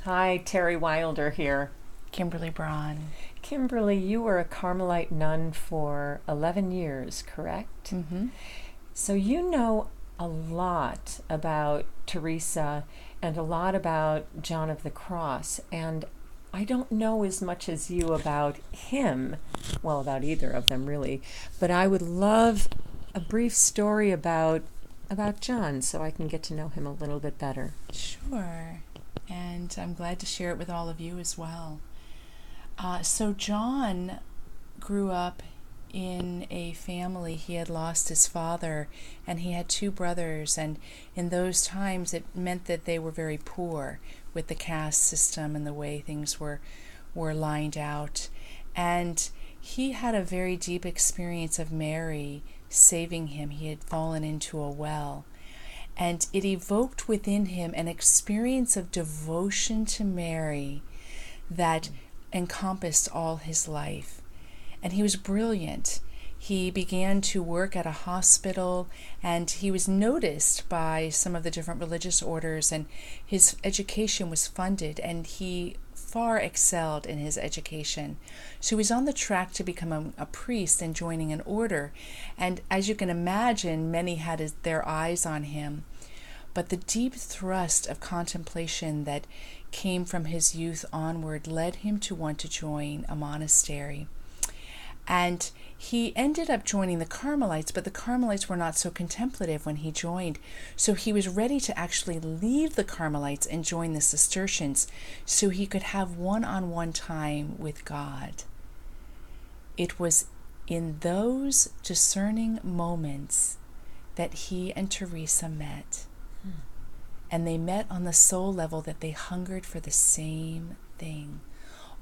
Hi, Terry Wilder here. Kimberly Braun. Kimberly, you were a Carmelite nun for 11 years, correct? Mm-hmm. So you know a lot about Teresa and a lot about John of the Cross, and I don't know as much as you about him, well, about either of them really, but I would love a brief story about John so I can get to know him a little bit better. Sure. And I'm glad to share it with all of you as well. So John grew up in a family. He had lost his father and he had two brothers, and in those times it meant that they were very poor with the caste system and the way things were lined out. And he had a very deep experience of Mary saving him. He had fallen into a well, and it evoked within him an experience of devotion to Mary that encompassed all his life. And he was brilliant. He began to work at a hospital, and he was noticed by some of the different religious orders, and his education was funded, and he far excelled in his education. So he was on the track to become a priest and joining an order. And as you can imagine, many had their eyes on him. But the deep thrust of contemplation that came from his youth onward led him to want to join a monastery. And he ended up joining the Carmelites, but the Carmelites were not so contemplative when he joined. So he was ready to actually leave the Carmelites and join the Cistercians so he could have one-on-one time with God. It was in those discerning moments that he and Teresa met. And they met on the soul level that they hungered for the same thing.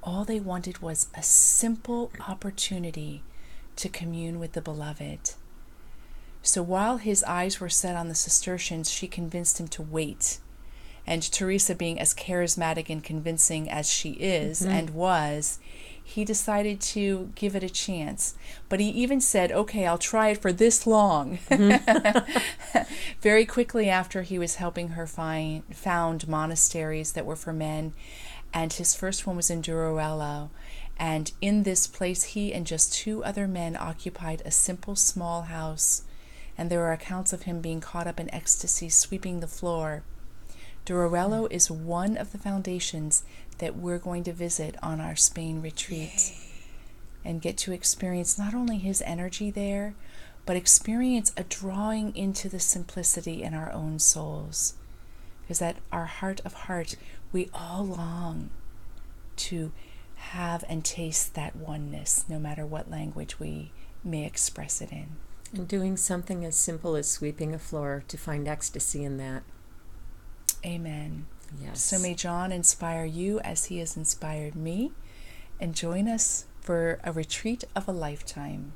All they wanted was a simple opportunity to commune with the beloved. So while his eyes were set on the Cistercians, she convinced him to wait. And Teresa, being as charismatic and convincing as she is and was, he decided to give it a chance. But he even said, okay, I'll try it for this long. Very quickly after, he was helping her found monasteries that were for men. And his first one was in Duruello. And in this place, he and just two other men occupied a simple small house. And there are accounts of him being caught up in ecstasy, sweeping the floor. Duruello is one of the foundations that we're going to visit on our Spain retreat. And get to experience not only his energy there, but experience a drawing into the simplicity in our own souls. Because at our heart of heart, we all long to have and taste that oneness, no matter what language we may express it in. And doing something as simple as sweeping a floor to find ecstasy in that. Amen. Yes. So may John inspire you as he has inspired me, and join us for a retreat of a lifetime.